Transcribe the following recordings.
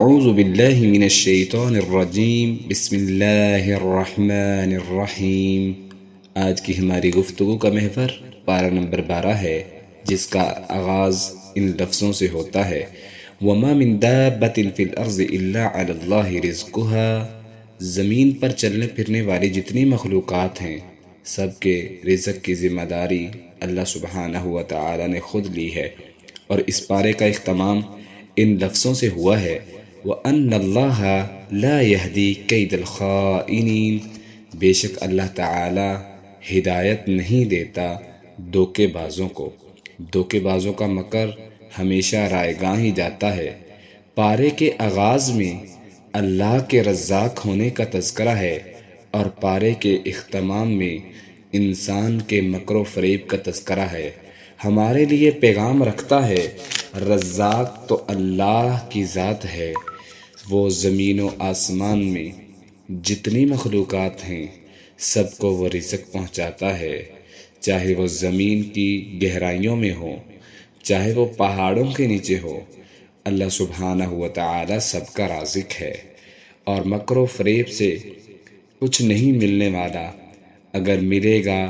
اعوذ باللہ من الشیطان الرجیم بسم اللہ الرحمن الرحیم۔ آج کی ہماری گفتگو کا محور پارہ نمبر 12 ہے، جس کا آغاز ان لفظوں سے ہوتا ہے: وَمَا مِن دَابَّةٍ فِي الْأَرْضِ إِلَّا عَلَى اللَّهِ رِزْقُهَا۔ زمین پر چلنے پھرنے والی جتنی مخلوقات ہیں، سب کے رزق کی ذمہ داری اللہ سبحانہ و تعالی نے خود لی ہے، اور اس پارے کا اختتام ان لفظوں سے ہوا ہے: وَأَنَّ اللَّهَ لَا يَهْدِي كَيْدَ الْخَائِنِينَ۔ بے شک اللہ تعالی ہدایت نہیں دیتا دھوکے بازوں کو۔ دھوکے بازوں کا مکر ہمیشہ رائے گاں ہی جاتا ہے۔ پارے کے آغاز میں اللہ کے رزاق ہونے کا تذکرہ ہے، اور پارے کے اختتام میں انسان کے مکر و فریب کا تذکرہ ہے۔ ہمارے لیے پیغام رکھتا ہے، رزاق تو اللہ کی ذات ہے، وہ زمین و آسمان میں جتنی مخلوقات ہیں سب کو وہ رزق پہنچاتا ہے، چاہے وہ زمین کی گہرائیوں میں ہو، چاہے وہ پہاڑوں کے نیچے ہو۔ اللہ سبحانہ و تعالی سب کا رازق ہے، اور مکر و فریب سے کچھ نہیں ملنے والا۔ اگر ملے گا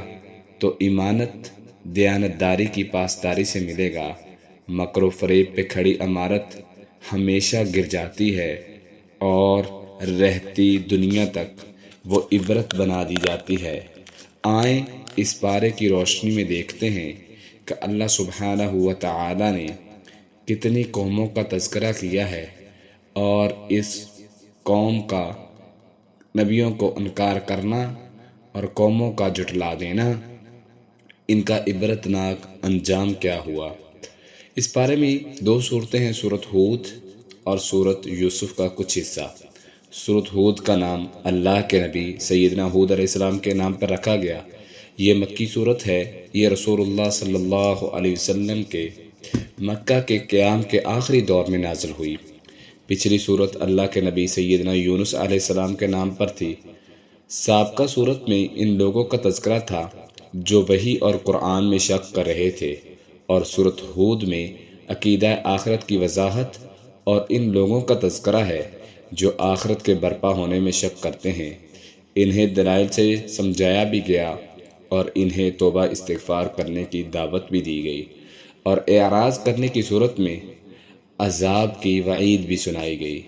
تو امانت دیانتداری کی پاسداری سے ملے گا۔ مکر و فریب پہ کھڑی عمارت ہمیشہ گر جاتی ہے، اور رہتی دنیا تک وہ عبرت بنا دی جاتی ہے۔ آئیں اس پارے کی روشنی میں دیکھتے ہیں کہ اللہ سبحانہ و تعالی نے کتنی قوموں کا تذکرہ کیا ہے، اور اس قوم کا نبیوں کو انکار کرنا اور قوموں کا جھٹلا دینا، ان کا عبرتناک انجام کیا ہوا۔ اس پارے میں دو صورتیں ہیں، سورۃ ہود اور سورۃ یوسف کا کچھ حصہ۔ سورۃ ہود کا نام اللہ کے نبی سیدنا ہود علیہ السلام کے نام پر رکھا گیا۔ یہ مکی صورت ہے۔ یہ رسول اللہ صلی اللہ علیہ وسلم کے مکہ کے قیام کے آخری دور میں نازل ہوئی۔ پچھلی صورت اللہ کے نبی سیدنا یونس علیہ السلام کے نام پر تھی۔ سابقہ صورت میں ان لوگوں کا تذکرہ تھا جو وحی اور قرآن میں شک کر رہے تھے، اور سورۃ ہود میں عقیدہ آخرت کی وضاحت اور ان لوگوں کا تذکرہ ہے جو آخرت کے برپا ہونے میں شک کرتے ہیں۔ انہیں دلائل سے سمجھایا بھی گیا، اور انہیں توبہ استغفار کرنے کی دعوت بھی دی گئی، اور اعراض کرنے کی صورت میں عذاب کی وعید بھی سنائی گئی،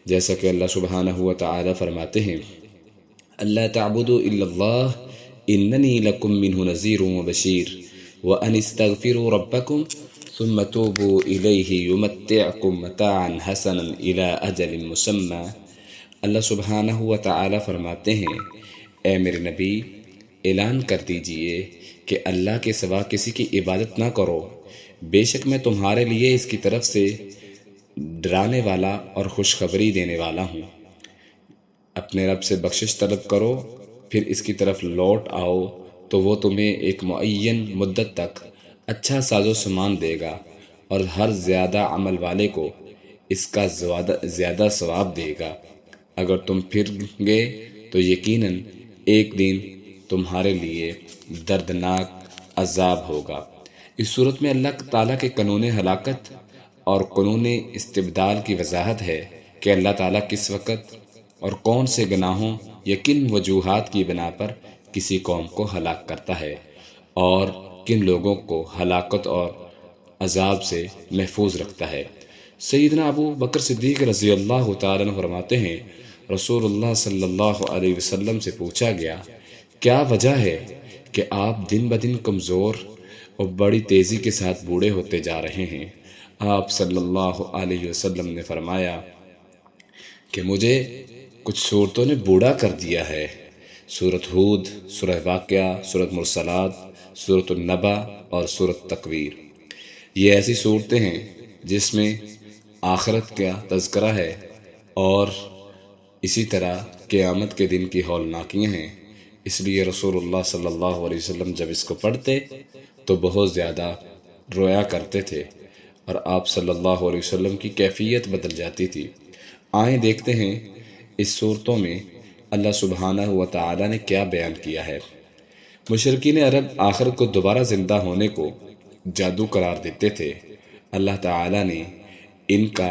جیسا کہ اللہ سبحانہ و تعالی فرماتے ہیں: اللہ تعبدوا الا اللہ اننی لکم منہ نذیر و بشیر وان استغفروا ربکم ثم توبوا الیہ یمتعکم متاعا حسنا الی اجل مسمی۔ اللہ سبحانہ و تعالی فرماتے ہیں: اے میرے نبی، اعلان کر دیجئے کہ اللہ کے سوا کسی کی عبادت نہ کرو، بے شک میں تمہارے لیے اس کی طرف سے ڈرانے والا اور خوشخبری دینے والا ہوں۔ اپنے رب سے بخشش طلب کرو، پھر اس کی طرف لوٹ آؤ تو وہ تمہیں ایک معین مدت تک اچھا ساز و سامان دے گا، اور ہر زیادہ عمل والے کو اس کا زیادہ ثواب دے گا۔ اگر تم پھر گئے تو یقیناً ایک دن تمہارے لیے دردناک عذاب ہوگا۔ اس صورت میں اللہ تعالیٰ کے قانون ہلاکت اور قانون استبدال کی وضاحت ہے کہ اللہ تعالیٰ کس وقت اور کون سے گناہوں یا کن وجوہات کی بنا پر کسی قوم کو ہلاک کرتا ہے، اور کن لوگوں کو ہلاکت اور عذاب سے محفوظ رکھتا ہے۔ سیدنا ابو بکر صدیق رضی اللہ تعالیٰ عنہ فرماتے ہیں: رسول اللہ صلی اللہ علیہ وسلم سے پوچھا گیا، کیا وجہ ہے کہ آپ دن بدن کمزور اور بڑی تیزی کے ساتھ بوڑھے ہوتے جا رہے ہیں؟ آپ صلی اللہ علیہ وسلم نے فرمایا کہ مجھے کچھ صورتوں نے بوڑھا کر دیا ہے: سورۃ ہود، سورہ واقعہ، سورۃ مرسلات، سورۃ النبا اور سورۃ تکویر۔ یہ ایسی صورتیں ہیں جس میں آخرت کا تذکرہ ہے، اور اسی طرح قیامت کے دن کی ہولناکیاں ہیں۔ اس لیے رسول اللہ صلی اللہ علیہ وسلم جب اس کو پڑھتے تو بہت زیادہ رویا کرتے تھے، اور آپ صلی اللہ علیہ وسلم کی کیفیت بدل جاتی تھی۔ آئیں دیکھتے ہیں اس صورتوں میں اللہ سبحانہ و تعالی نے کیا بیان کیا ہے۔ مشرکین عرب آخرت کو دوبارہ زندہ ہونے کو جادو قرار دیتے تھے۔ اللہ تعالی نے ان کا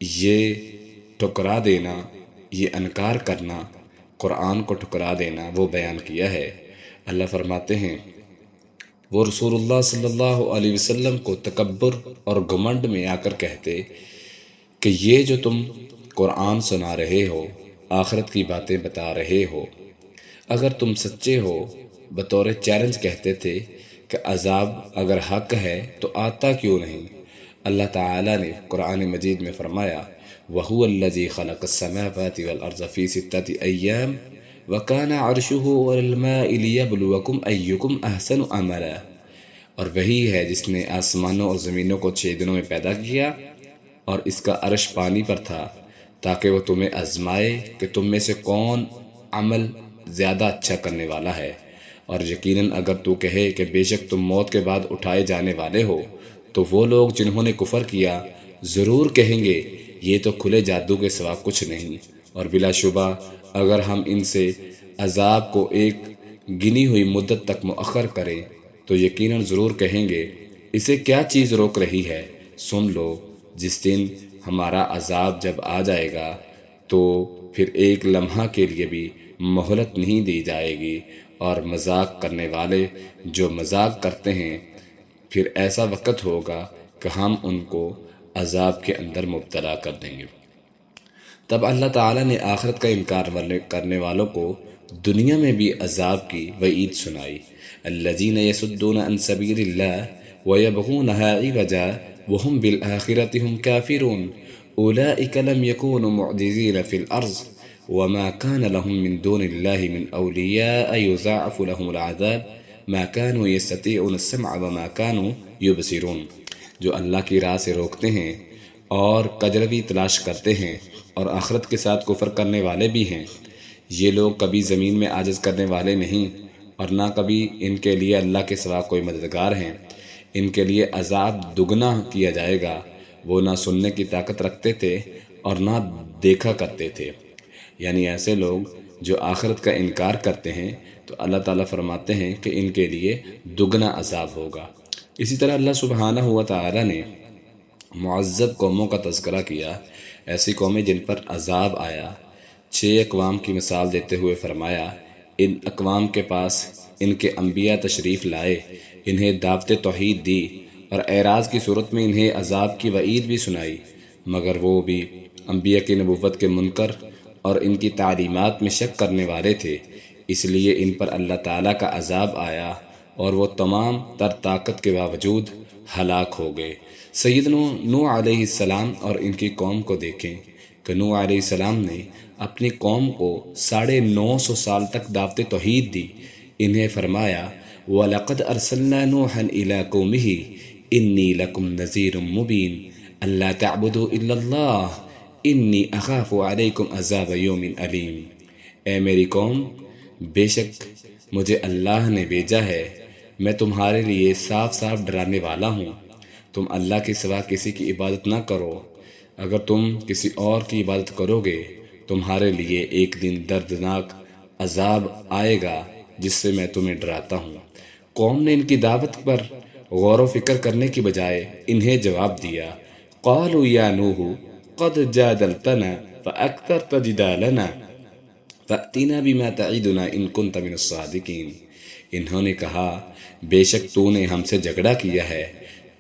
یہ ٹھکرا دینا، یہ انکار کرنا، قرآن کو ٹھکرا دینا وہ بیان کیا ہے۔ اللہ فرماتے ہیں وہ رسول اللہ صلی اللہ علیہ وسلم کو تکبر اور گھمنڈ میں آ کر کہتے کہ یہ جو تم قرآن سنا رہے ہو، آخرت کی باتیں بتا رہے ہو، اگر تم سچے ہو، بطور چیلنج کہتے تھے کہ عذاب اگر حق ہے تو آتا کیوں نہیں؟ اللہ تعالیٰ نے قرآن مجید میں فرمایا وَهُوَ الَّذِي خَلَقَ السَّمَاوَاتِ وَالْأَرْضَ فِي سِتَّةِ أَيَّامٍ وَكَانَ عَرْشُهُ عَلَى الْمَاءِ لِيَبْلُوَكُمْ أَيُّكُمْ أَحْسَنُ عَمَلًا، اور وہی ہے جس نے آسمانوں اور زمینوں کو 6 دنوں میں پیدا کیا، اور اس کا عرش پانی پر تھا تاکہ وہ تمہیں آزمائے کہ تم میں سے کون عمل زیادہ اچھا کرنے والا ہے۔ اور یقیناً اگر تو کہے کہ بے شک تم موت کے بعد اٹھائے جانے والے ہو، تو وہ لوگ جنہوں نے کفر کیا ضرور کہیں گے یہ تو کھلے جادو کے سوا کچھ نہیں، اور بلا شبہ اگر ہم ان سے عذاب کو ایک گنی ہوئی مدت تک مؤخر کریں تو یقیناً ضرور کہیں گے اسے کیا چیز روک رہی ہے، سن لو جس دن ہمارا عذاب جب آ جائے گا تو پھر ایک لمحہ کے لیے بھی مہلت نہیں دی جائے گی، اور مذاق کرنے والے جو مذاق کرتے ہیں پھر ایسا وقت ہوگا کہ ہم ان کو عذاب کے اندر مبتلا کر دیں گے۔ تب اللہ تعالیٰ نے آخرت کا انکار کرنے والوں کو دنیا میں بھی عذاب کی وعید سنائی۔ الذین یصدون عن سبیل اللہ ویبغونہا عوجا وہم بالآخرۃ ہم کافرون اولئک لم یکونوا معجزین فی الارض وما كان لهم من دون الله من أولياء يضاعف لهم العذاب ما كانوا يستطيعون السمع وما كانوا يبصرون، جو اللہ کی راہ سے روکتے ہیں اور کجروی تلاش کرتے ہیں اور آخرت کے ساتھ کفر کرنے والے بھی ہیں، یہ لوگ کبھی زمین میں عاجز کرنے والے نہیں، اور نہ کبھی ان کے لیے اللہ کے سوا کوئی مددگار ہیں۔ ان کے لیے عذاب دگنا کیا جائے گا، وہ نہ سننے کی طاقت رکھتے تھے اور نہ دیکھا کرتے تھے۔ یعنی ایسے لوگ جو آخرت کا انکار کرتے ہیں تو اللہ تعالیٰ فرماتے ہیں کہ ان کے لیے دگنا عذاب ہوگا۔ اسی طرح اللہ سبحانہ و تعالیٰ نے معذب قوموں کا تذکرہ کیا، ایسی قومیں جن پر عذاب آیا۔ 6 اقوام کی مثال دیتے ہوئے فرمایا ان اقوام کے پاس ان کے انبیاء تشریف لائے، انہیں دعوت توحید دی اور اعراض کی صورت میں انہیں عذاب کی وعید بھی سنائی، مگر وہ بھی انبیاء کی نبوت کے منکر اور ان کی تعلیمات میں شک کرنے والے تھے، اس لیے ان پر اللہ تعالیٰ کا عذاب آیا اور وہ تمام تر طاقت کے باوجود ہلاک ہو گئے۔ سیدنا نوح علیہ السلام اور ان کی قوم کو دیکھیں کہ نوح علیہ السلام نے اپنی قوم کو 950 سال تک دعوت توحید دی۔ انہیں فرمایا وَلَقَدْ أَرْسَلْنَا نُوحًا إِلَىٰ قَوْمِهِ إِنِّي لَكُمْ نَذِيرٌ مُّبِينٌ أَلَّا تَعْبُدُوا إِلَّا اللَّهَ انی اخاف علیکم عذاب یوم علیم، اے میری قوم بے شک مجھے اللہ نے بھیجا ہے، میں تمہارے لیے صاف صاف ڈرانے والا ہوں، تم اللہ کے سوا کسی کی عبادت نہ کرو، اگر تم کسی اور کی عبادت کرو گے تمہارے لیے ایک دن دردناک عذاب آئے گا جس سے میں تمہیں ڈراتا ہوں۔ قوم نے ان کی دعوت پر غور و فکر کرنے کی بجائے انہیں جواب دیا قالوا یا نوح قد جادلتنا فأكثرت جدالنا فأتنا بما تعدنا ان كنت من الصادقین، انہوں نے کہا بے شک تو نے ہم سے جھگڑا کیا ہے،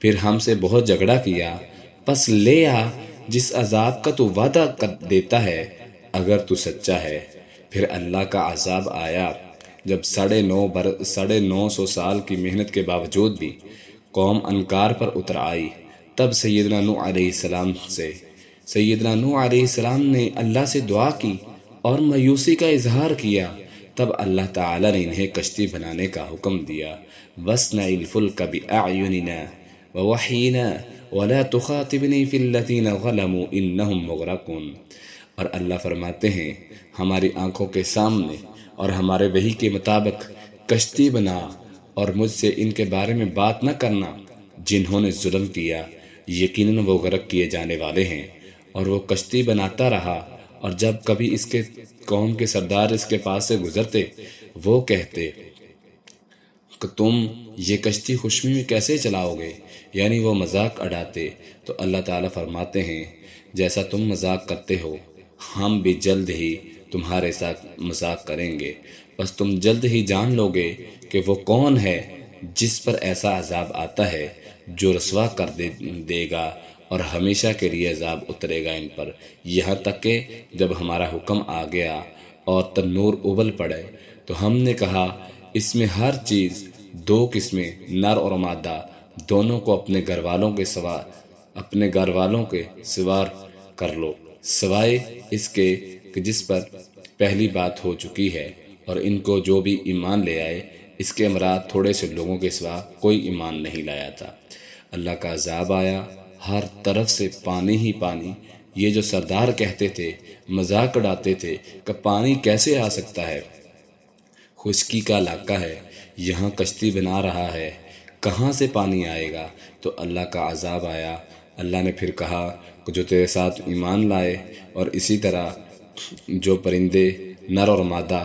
پھر ہم سے بہت جھگڑا کیا، پس لے آ جس عذاب کا تو وعدہ کر دیتا ہے اگر تو سچا ہے۔ پھر اللہ کا عذاب آیا جب 950 سال کی محنت کے باوجود بھی قوم انکار پر اتر آئی، تب سیدنا نوح علیہ السلام نے اللہ سے دعا کی اور مایوسی کا اظہار کیا، تب اللہ تعالی نے انہیں کشتی بنانے کا حکم دیا وَاصْنَعِ الْفُلْكَ بِأَعْيُنِنَا وَوَحْيِنَا وَلَا تُخَاطِبْنِي فِي الَّذِينَ ظَلَمُوا إِنَّهُمْ مُغْرَقُونَ، اور اللہ فرماتے ہیں ہماری آنکھوں کے سامنے اور ہمارے وحی کے مطابق کشتی بنا اور مجھ سے ان کے بارے میں بات نہ کرنا جنہوں نے ظلم کیا، یقیناً وہ غرق کیے جانے والے ہیں۔ اور وہ کشتی بناتا رہا، اور جب کبھی اس کے قوم کے سردار اس کے پاس سے گزرتے وہ کہتے کہ تم یہ کشتی خوشمی میں کیسے چلاؤ گے، یعنی وہ مذاق اڑاتے، تو اللہ تعالیٰ فرماتے ہیں جیسا تم مذاق کرتے ہو ہم بھی جلد ہی تمہارے ساتھ مذاق کریں گے، بس تم جلد ہی جان لو گے کہ وہ کون ہے جس پر ایسا عذاب آتا ہے جو رسوا کر دے گا اور ہمیشہ کے لیے عذاب اترے گا ان پر، یہاں تک کہ جب ہمارا حکم آ گیا اور تنور ابل پڑے تو ہم نے کہا اس میں ہر چیز دو قسمیں نر اور مادہ دونوں کو اپنے گھر والوں کے سوار کر لو، سوائے اس کے کہ جس پر پہلی بات ہو چکی ہے، اور ان کو جو بھی ایمان لے آئے، اس کے مراد تھوڑے سے لوگوں کے سوا کوئی ایمان نہیں لایا تھا۔ اللہ کا عذاب آیا، ہر طرف سے پانی ہی پانی۔ یہ جو سردار کہتے تھے، مذاق اڑاتے تھے کہ پانی کیسے آ سکتا ہے، خشکی کا علاقہ ہے، یہاں کشتی بنا رہا ہے، کہاں سے پانی آئے گا؟ تو اللہ کا عذاب آیا۔ اللہ نے پھر کہا کہ جو تیرے ساتھ ایمان لائے اور اسی طرح جو پرندے نر اور مادہ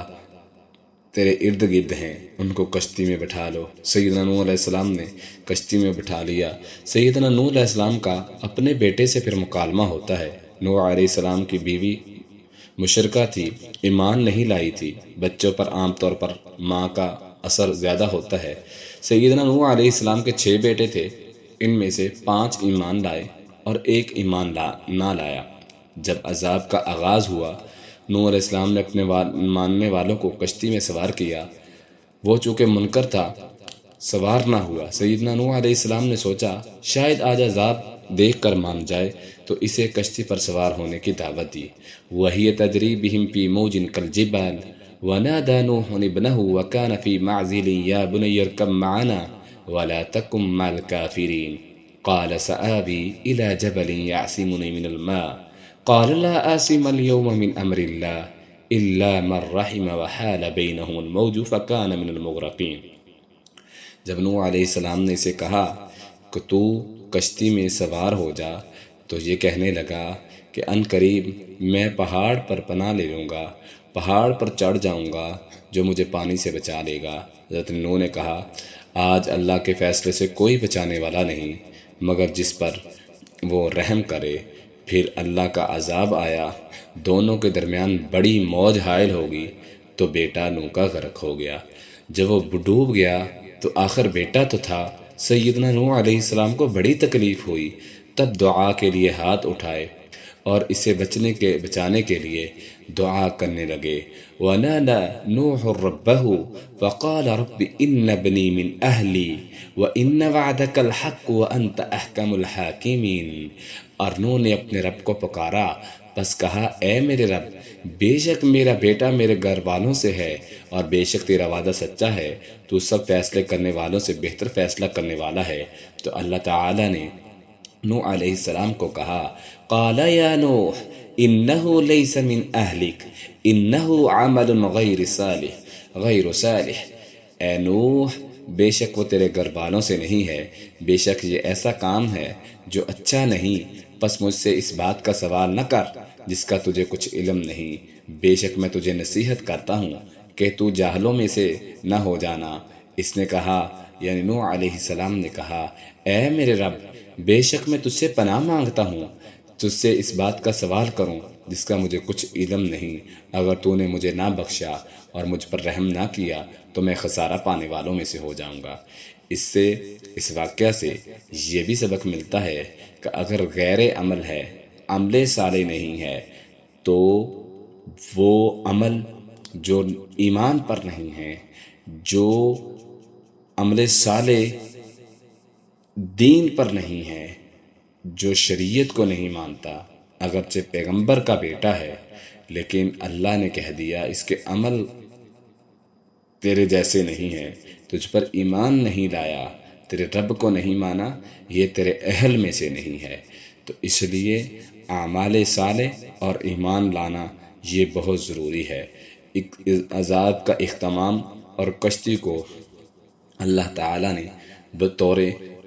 تیرے ارد گرد ہیں ان کو کشتی میں بٹھا لو۔ سیدنا نوح علیہ السلام نے کشتی میں بٹھا لیا۔ سیدنا نوح علیہ السلام کا اپنے بیٹے سے پھر مکالمہ ہوتا ہے۔ نوح علیہ السلام کی بیوی مشرکہ تھی، ایمان نہیں لائی تھی۔ بچوں پر عام طور پر ماں کا اثر زیادہ ہوتا ہے۔ سیدنا نوح علیہ السلام کے 6 بیٹے تھے، ان میں سے 5 ایمان لائے اور 1 ایمان نہ لایا۔ جب عذاب کا آغاز ہوا، نوح علیہ السلام نے اپنے ماننے والوں کو کشتی میں سوار کیا، وہ چونکہ منکر تھا سوار نہ ہوا۔ سیدنا نوح علیہ السلام نے سوچا شاید آج عذاب دیکھ کر مان جائے، تو اسے کشتی پر سوار ہونے کی دعوت دی۔ وَهِيَ تَجْرِي بِهِمْ فِي مَوْجٍ كَالْجِبَالِ وَنَادَىٰ نُوحٌ ابْنَهُ وَكَانَ فِي مَعْزِلٍ يَا بُنَيَّ ارْكَب مَّعَنَا وَلَا تَكُن مَّعَ الْكَافِرِينَ قَالَ سَآوِي إِلَىٰ جَبَلٍ يَعْصِمُنِي مِنَ الْمَاءِ قَالَ لَا عَاصِمَ الْيَوْمَ مِنْ أَمْرِ اللَّهِ إِلَّا مَن رَّحِمَ وَحَالَ بَيْنَهُمُ الْمَوْجُ فَكَانَ مِنَ الْمُغْرَقِينَ۔ جب نوح علیہ السلام نے اسے کہا کہ تو کشتی میں سوار ہو جا، تو یہ کہنے لگا کہ ان قریب میں پہاڑ پر پناہ لے لوں گا، پہاڑ پر چڑھ جاؤں گا جو مجھے پانی سے بچا لے گا۔ حضرت نوح نے کہا آج اللہ کے فیصلے سے کوئی بچانے والا نہیں مگر جس پر وہ رحم کرے۔ پھر اللہ کا عذاب آیا، دونوں کے درمیان بڑی موج حائل ہوگی تو بیٹا نوح کا غرق ہو گیا۔ جب وہ ڈوب گیا تو آخر بیٹا تو تھا۔ سیدنا نوح علیہ السلام کو بڑی تکلیف ہوئی، تب دعا کے لیے ہاتھ اٹھائے اور اسے بچانے کے لیے دعا کرنے لگے۔ وَنَادَىٰ نُوحٌ رَبَّهُ فَقَالَ رَبِّ إِنَّ ابْنِي مِنْ أَهْلِي وَإِنَّ وَعْدَكَ الْحَقُّ وَأَنْتَ أَحْكَمُ الْحَاكِمِينَ۔ اور نوح نے اپنے رب کو پکارا، بس کہا اے میرے رب، بے شک میرا بیٹا میرے گھر والوں سے ہے اور بے شک تیرا وعدہ سچا ہے، تو سب فیصلے کرنے والوں سے بہتر فیصلہ کرنے والا ہے۔ تو اللہ تعالی نے نوح علیہ السلام کو کہا قال یا نوح انه ليس من اهلك انه عمل غیر صالح۔ اے نوح، بے شک وہ تیرے گھر والوں سے نہیں ہے، بے شک یہ ایسا کام ہے جو اچھا نہیں، پس مجھ سے اس بات کا سوال نہ کر جس کا تجھے کچھ علم نہیں، بے شک میں تجھے نصیحت کرتا ہوں کہ تو جاہلوں میں سے نہ ہو جانا۔ اس نے کہا، یعنی نوح علیہ السلام نے کہا، اے میرے رب، بے شک میں تجھ سے پناہ مانگتا ہوں، تجھ سے اس بات کا سوال کروں جس کا مجھے کچھ علم نہیں، اگر تو نے مجھے نہ بخشا اور مجھ پر رحم نہ کیا تو میں خسارہ پانے والوں میں سے ہو جاؤں گا۔ اس واقعہ سے یہ بھی سبق ملتا ہے کہ اگر غیر عمل ہے، عمل صالح نہیں ہے، تو وہ عمل جو ایمان پر نہیں ہے، جو عمل صالح دین پر نہیں ہے، جو شریعت کو نہیں مانتا، اگرچہ پیغمبر کا بیٹا ہے، لیکن اللہ نے کہہ دیا اس کے عمل تیرے جیسے نہیں ہیں، تجھ پر ایمان نہیں لایا، تیرے رب کو نہیں مانا، یہ تیرے اہل میں سے نہیں ہے۔ تو اس لیے اعمال صالح اور ایمان لانا یہ بہت ضروری ہے۔ عذاب کا اختتام اور کشتی کو اللہ تعالیٰ نے بطور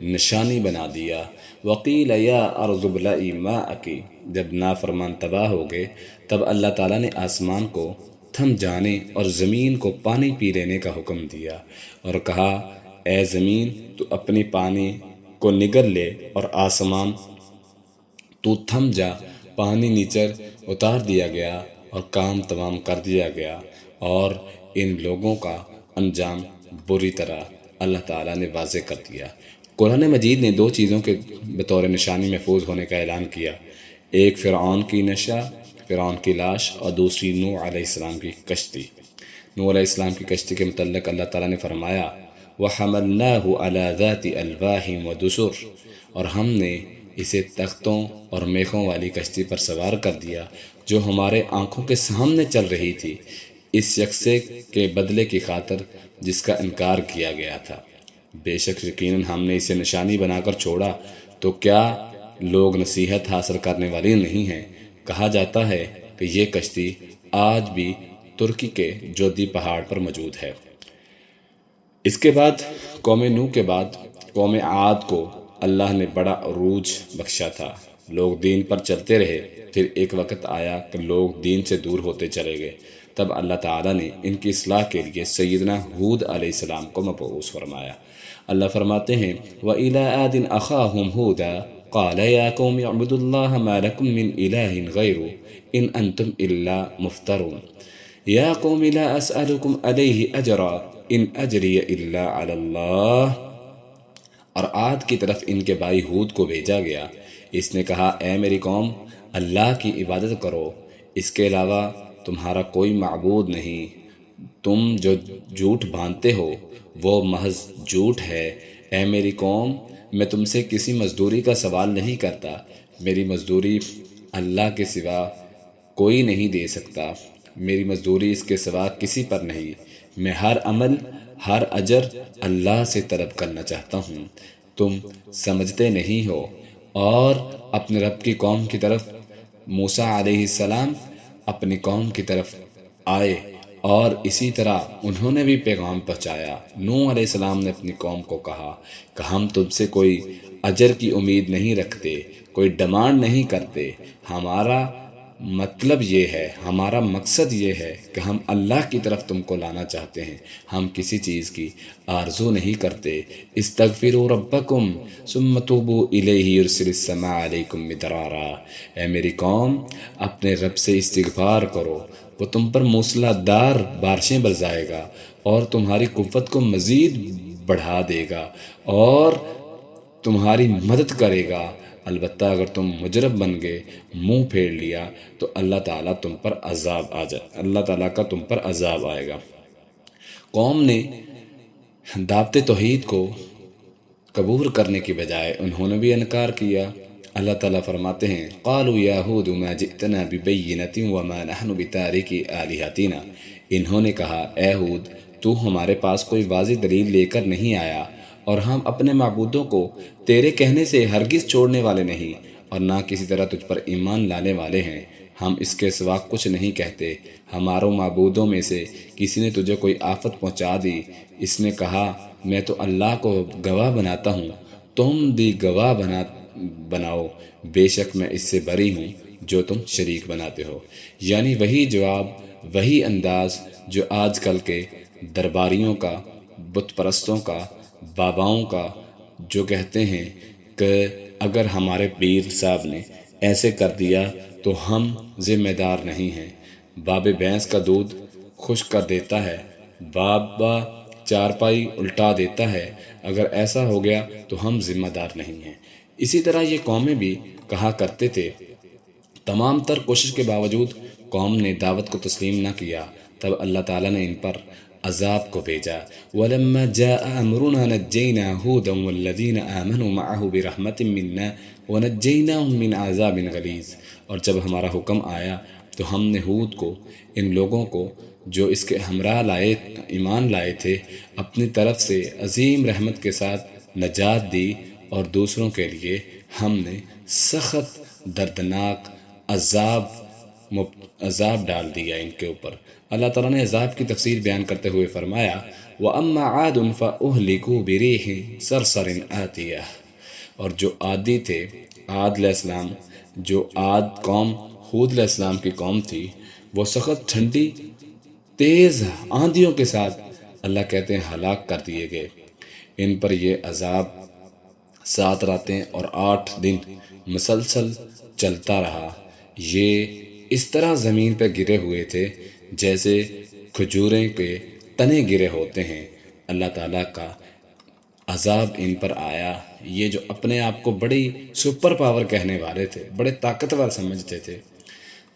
نشانی بنا دیا۔ وقیل یا ارض ابلعی ماءک، جب نافرمان تباہ ہو گئے تب اللہ تعالیٰ نے آسمان کو تھم جانے اور زمین کو پانی پی لینے کا حکم دیا اور کہا اے زمین تو اپنی پانی کو نگل لے اور آسمان تو تھم جا پانی نیچے اتار دیا گیا اور کام تمام کر دیا گیا، اور ان لوگوں کا انجام بری طرح اللہ تعالیٰ نے واضح کر دیا۔ قرآن مجید نے دو چیزوں کے بطور نشانی محفوظ ہونے کا اعلان کیا، ایک فرعون کی نشہ، فرعون کی لاش، اور دوسری نوح علیہ السلام کی کشتی۔ نوح علیہ السلام کی کشتی کے متعلق اللہ تعالیٰ نے فرمایا وَحَمَلْنَاهُ عَلَى ذَاتِ أَلْوَاحٍ وَدُسُرٍ، اور ہم نے اسے تختوں اور میخوں والی کشتی پر سوار کر دیا جو ہمارے آنکھوں کے سامنے چل رہی تھی، اس شخصے کے بدلے کی خاطر جس کا انکار کیا گیا تھا۔ بے شک یقیناً ہم نے اسے نشانی بنا کر چھوڑا، تو کیا لوگ نصیحت حاصل کرنے والی نہیں ہیں؟ کہا جاتا ہے کہ یہ کشتی آج بھی ترکی کے جودی پہاڑ پر موجود ہے۔ اس کے بعد قوم نوح کے بعد قوم عاد کو اللہ نے بڑا عروج بخشا تھا۔ لوگ دین پر چلتے رہے، پھر ایک وقت آیا کہ لوگ دین سے دور ہوتے چلے گئے، تب اللہ تعالیٰ نے ان کی اصلاح کے لیے سیدنا ہود علیہ السلام کو مبعوث فرمایا۔ اللہ فرماتے ہیں وَإِلَىٰ عَادٍ أَخَاهُمْ هُودًا قَالَ يَا قَوْمِ اعْبُدُوا اللَّهَ مَا لَكُم مِّنْ إِلَٰهٍ غَيْرُهُ إِنْ أَنْتُمْ إِلَّا مُفْتَرُونَ يَا قَوْمِ لَا أَسْأَلُكُمْ عَلَيْهِ أَجْرًا إِنْ أَجْرِيَ إِلَّا عَلَى اللَّهِ۔ اور عاد کی طرف ان کے بھائی ہود کو بھیجا گیا، اس نے کہا اے میری قوم، اللہ کی عبادت کرو، اس کے علاوہ تمہارا کوئی معبود نہیں، تم جو جھوٹ باندھتے ہو وہ محض جھوٹ ہے۔ اے میری قوم، میں تم سے کسی مزدوری کا سوال نہیں کرتا، میری مزدوری اللہ کے سوا کوئی نہیں دے سکتا، میری مزدوری اس کے سوا کسی پر نہیں، میں ہر عمل ہر اجر اللہ سے طلب کرنا چاہتا ہوں، تم سمجھتے نہیں ہو۔ اور اپنے رب کی قوم کی طرف موسیٰ علیہ السلام اپنی قوم کی طرف آئے اور اسی طرح انہوں نے بھی پیغام پہنچایا۔ نوح علیہ السلام نے اپنی قوم کو کہا کہ ہم تم سے کوئی اجر کی امید نہیں رکھتے، کوئی ڈیمانڈ نہیں کرتے، ہمارا مطلب یہ ہے، ہمارا مقصد یہ ہے کہ ہم اللہ کی طرف تم کو لانا چاہتے ہیں، ہم کسی چیز کی آرزو نہیں کرتے۔ استغفروا ربکم ثم توبوا الیہ یرسل السماء علیکم مدرارا، اے میری قوم اپنے رب سے استغفار کرو، وہ تم پر موسلا دار بارشیں برسائے گا اور تمہاری قوت کو مزید بڑھا دے گا اور تمہاری مدد کرے گا، البتہ اگر تم مجرم بن گئے، منہ پھیر لیا تو اللہ تعالیٰ کا تم پر عذاب آئے گا۔ قوم نے دعوت توحید کو قبول کرنے کی بجائے انہوں نے بھی انکار کیا۔ اللہ تعالیٰ فرماتے ہیں قالوا یا ہود ما جئتنا ببینۃ وما نحن بتارکی آلہتنا، انہوں نے کہا اے ہود تو ہمارے پاس کوئی واضح دلیل لے کر نہیں آیا اور ہم اپنے معبودوں کو تیرے کہنے سے ہرگز چھوڑنے والے نہیں اور نہ کسی طرح تجھ پر ایمان لانے والے ہیں، ہم اس کے سوا کچھ نہیں کہتے، ہماروں معبودوں میں سے کسی نے تجھے کوئی آفت پہنچا دی، اس نے کہا میں تو اللہ کو گواہ بناتا ہوں، تم بھی گواہ بناؤ، بے شک میں اس سے بری ہوں جو تم شریک بناتے ہو۔ یعنی وہی جواب، وہی انداز جو آج کل کے درباریوں کا، بت پرستوں کا، باباؤں کا، جو کہتے ہیں کہ اگر ہمارے پیر صاحب نے ایسے کر دیا تو ہم ذمہ دار نہیں ہیں، باب بھینس کا دودھ خشک کر دیتا ہے، بابا چارپائی الٹا دیتا ہے، اگر ایسا ہو گیا تو ہم ذمہ دار نہیں ہیں۔ اسی طرح یہ قومیں بھی کہا کرتے تھے۔ تمام تر کوشش کے باوجود قوم نے دعوت کو تسلیم نہ کیا، تب اللہ تعالیٰ نے ان پر عذاب کو بھیجا۔ وَلَمَّا جَاءَ أَمْرُنَا نَجَّيْنَا هُودًا وَالَّذِينَ آمَنُوا مَعَهُ بِرَحْمَةٍ مِنَّا وَنَجَّيْنَاهُمْ مِنْ عَذَابٍ غَلِيظٍ، اور جب ہمارا حکم آیا تو ہم نے ہود کو، ان لوگوں کو جو اس کے ہمراہ ایمان لائے تھے، اپنی طرف سے عظیم رحمت کے ساتھ نجات دی، اور دوسروں کے لیے ہم نے سخت دردناک عذاب ڈال دیا ان کے اوپر۔ اللہ تعالیٰ نے عذاب کی تفسیر بیان کرتے ہوئے فرمایا وَأَمَّا عَادٌ فَأُهْلِكُوا بِرِيحٍ صَرْصَرٍ آتِيَةٍ، اور جو عادی تھے، عاد علیہ السلام، جو عاد قوم ہود علیہ السلام کی قوم تھی، وہ سخت ٹھنڈی تیز آندھیوں کے ساتھ اللہ کہتے ہیں ہلاک کر دیے گئے۔ ان پر یہ عذاب 7 راتیں اور 8 دن مسلسل چلتا رہا۔ یہ اس طرح زمین پہ گرے ہوئے تھے جیسے کھجوریں کے تنے گرے ہوتے ہیں۔ اللہ تعالیٰ کا عذاب ان پر آیا۔ یہ جو اپنے آپ کو بڑی سپر پاور کہنے والے تھے، بڑے طاقتور سمجھتے تھے،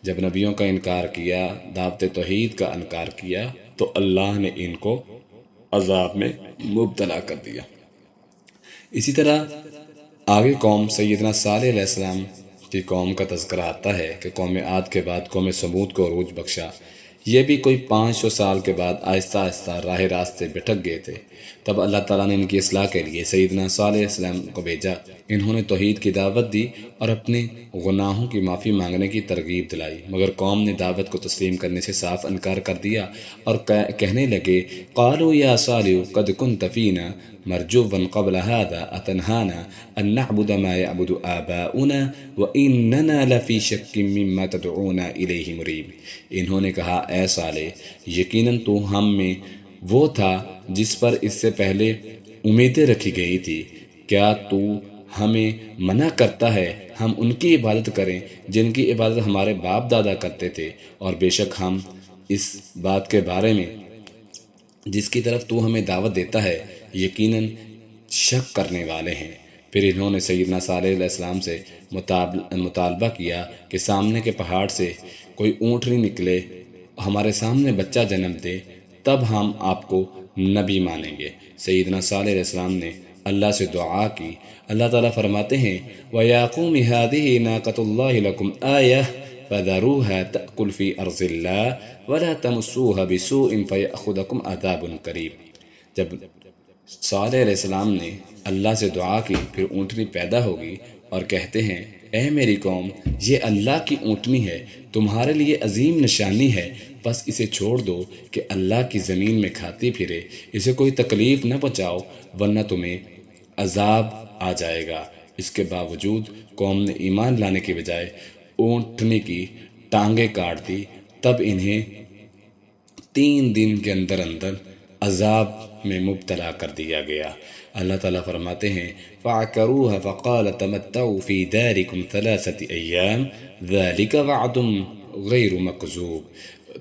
جب نبیوں کا انکار کیا، دعوت توحید کا انکار کیا، تو اللہ نے ان کو عذاب میں مبتلا کر دیا۔ اسی طرح آگے قوم سیدنا صالح علیہ السلام کی قوم کا تذکرہ آتا ہے کہ قوم عاد کے بعد قوم سمود کو عروج بخشا۔ یہ بھی کوئی 500 سال کے بعد آہستہ آہستہ راہ راستے بھٹک گئے تھے۔ تب اللہ تعالیٰ نے ان کی اصلاح کے لیے سیدنا صالح علیہ السلام کو بھیجا۔ انہوں نے توحید کی دعوت دی اور اپنے گناہوں کی معافی مانگنے کی ترغیب دلائی، مگر قوم نے دعوت کو تسلیم کرنے سے صاف انکار کر دیا اور کہنے لگے قالوا یا صالح قد كنت فينا مرجوا قبل هذا اتنهانا ان نعبد ما يعبد آباؤنا واننا لفی شک مما تدعونا الیہ مریب۔ انہوں نے کہا اے صالح، یقیناً تو ہم میں وہ تھا جس پر اس سے پہلے امیدیں رکھی گئی تھی، کیا تو ہمیں منع کرتا ہے ہم ان کی عبادت کریں جن کی عبادت ہمارے باپ دادا کرتے تھے، اور بے شک ہم اس بات کے بارے میں جس کی طرف تو ہمیں دعوت دیتا ہے یقیناً شک کرنے والے ہیں۔ پھر انہوں نے سیدنا صالح علیہ السلام سے مطالبہ کیا کہ سامنے کے پہاڑ سے کوئی اونٹنی نکلے، ہمارے سامنے بچہ جنم دے، تب ہم آپ کو نبی مانیں گے۔ سیدنا صالح علیہ السلام نے اللہ سے دعا کی۔ اللہ تعالیٰ فرماتے ہیں وَيَا قَوْمِ هَٰذِهِ نَاقَةُ اللَّهِ لَكُمْ آيَةً فَذَرُوهَا تَأْكُلْ فِي أَرْضِ اللَّهِ وَلَا تَمَسُّوهَا بِسُوءٍ فَيَأْخُذَكُمْ عَذَابٌ قَرِيبٌ۔ جب صالح علیہ السلام نے اللہ سے دعا کی، پھر اونٹنی پیدا ہوگی اور کہتے ہیں اے میری قوم، یہ اللہ کی اونٹنی ہے، تمہارے لیے عظیم نشانی ہے، بس اسے چھوڑ دو کہ اللہ کی زمین میں کھاتی پھرے، اسے کوئی تکلیف نہ پہنچاؤ ورنہ تمہیں عذاب آ جائے گا۔ اس کے باوجود قوم نے ایمان لانے کے بجائے اونٹنی کی ٹانگیں کاٹ دی۔ تب انہیں 3 دن کے اندر اندر عذاب میں مبتلا کر دیا گیا۔ اللہ تعالیٰ فرماتے ہیں فَعَقَرُوهَا فَقَالَ تَمَتَّعُوا فِي دَارِكُمْ 3 أَيَّامٍ ذَلِكَ وَعْدٌ غَيْرُ مَكْذُوبٍ۔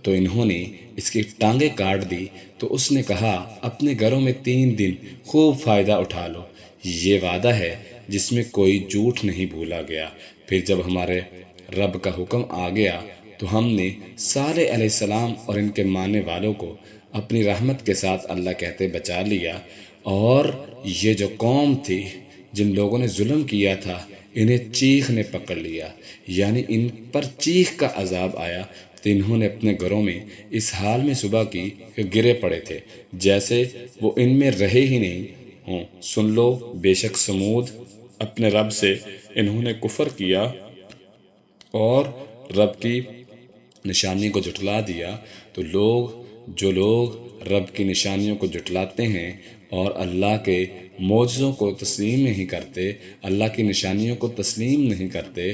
تو انہوں نے اس کی ٹانگیں کاٹ دی تو اس نے کہا اپنے گھروں میں 3 دن خوب فائدہ اٹھا لو، یہ وعدہ ہے جس میں کوئی جھوٹ نہیں بھولا گیا۔ پھر جب ہمارے رب کا حکم آ گیا تو ہم نے صالح علیہ السلام اور ان کے ماننے والوں کو اپنی رحمت کے ساتھ اللہ کہتے بچا لیا، اور یہ جو قوم تھی جن لوگوں نے ظلم کیا تھا انہیں چیخ نے پکڑ لیا، یعنی ان پر چیخ کا عذاب آیا، تو انہوں نے اپنے گھروں میں اس حال میں صبح کی کہ گرے پڑے تھے جیسے وہ ان میں رہے ہی نہیں ہوں۔ سن لو بے شک سمود اپنے رب سے انہوں نے کفر کیا اور رب کی نشانی کو جھٹلا دیا۔ تو جو لوگ رب کی نشانیوں کو جھٹلاتے ہیں اور اللہ کے معجزوں کو تسلیم نہیں کرتے، اللہ کی نشانیوں کو تسلیم نہیں کرتے،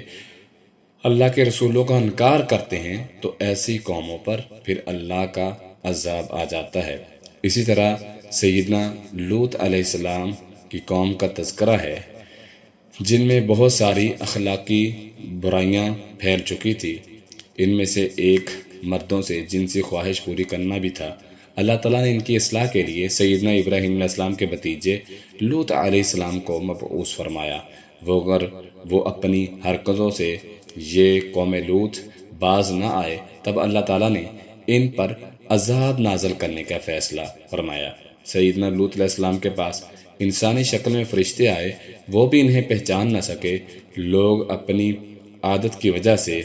اللہ کے رسولوں کا انکار کرتے ہیں، تو ایسی قوموں پر پھر اللہ کا عذاب آ جاتا ہے۔ اسی طرح سیدنا لوط علیہ السلام کی قوم کا تذکرہ ہے جن میں بہت ساری اخلاقی برائیاں پھیل چکی تھی۔ ان میں سے ایک مردوں سے جنسی خواہش پوری کرنا بھی تھا۔ اللہ تعالیٰ نے ان کی اصلاح کے لیے سیدنا ابراہیم علیہ السلام کے بھتیجے لوط علیہ السلام کو مبعوث فرمایا۔ وہ اپنی حرکتوں سے یہ قوم لوط باز نہ آئے، تب اللہ تعالیٰ نے ان پر عذاب نازل کرنے کا فیصلہ فرمایا۔ سیدنا لوط علیہ السلام کے پاس انسانی شکل میں فرشتے آئے، وہ بھی انہیں پہچان نہ سکے۔ لوگ اپنی عادت کی وجہ سے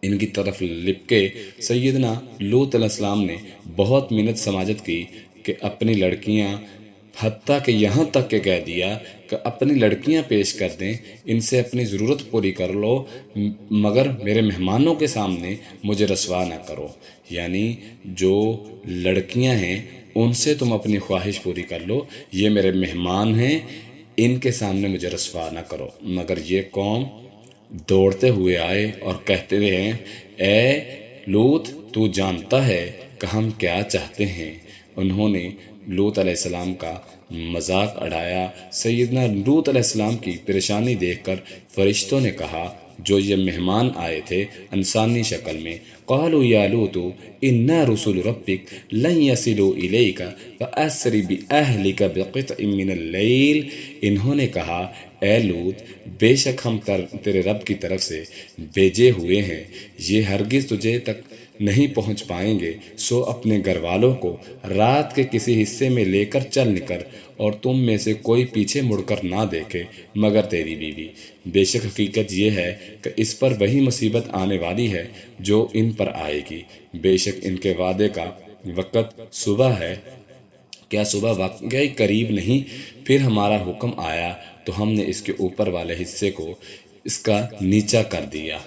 ان کی طرف لپکے۔ سیدنا لوط علیہ السلام نے بہت منت سماجت کی کہ اپنی لڑکیاں، حتیٰ کہ یہاں تک کہ کہہ دیا کہ اپنی لڑکیاں پیش کر دیں، ان سے اپنی ضرورت پوری کر لو، مگر میرے مہمانوں کے سامنے مجھے رسوا نہ کرو۔ یعنی جو لڑکیاں ہیں ان سے تم اپنی خواہش پوری کر لو، یہ میرے مہمان ہیں، ان کے سامنے مجھے رسوا نہ کرو۔ مگر یہ قوم دوڑتے ہوئے آئے اور کہتے ہیں اے لوط، تو جانتا ہے کہ ہم کیا چاہتے ہیں۔ انہوں نے لوط علیہ السلام کا مذاق اڑایا۔ سیدنا لوط علیہ السلام کی پریشانی دیکھ کر فرشتوں نے کہا جو یہ مہمان آئے تھے انسانی شکل میں، قالوا یا لوط انا رسول ربک لن یصلوا الیک فاسر باہلک بقطع من اللیل، انہوں نے کہا اے لوط بے شک ہم تیرے رب کی طرف سے بھیجے ہوئے ہیں، یہ ہرگز تجھے تک نہیں پہنچ پائیں گے، سو اپنے گھر والوں کو رات کے کسی حصے میں لے کر چل نکل، اور تم میں سے کوئی پیچھے مڑ کر نہ دیکھے مگر تیری بیوی، بے شک حقیقت یہ ہے کہ اس پر وہی مصیبت آنے والی ہے جو ان پر آئے گی، بے شک ان کے وعدے کا وقت صبح ہے، کیا صبح واقعی قریب نہیں؟ پھر ہمارا حکم آیا تو ہم نے اس کے اوپر والے حصے کو اس کا نیچا کر دیا۔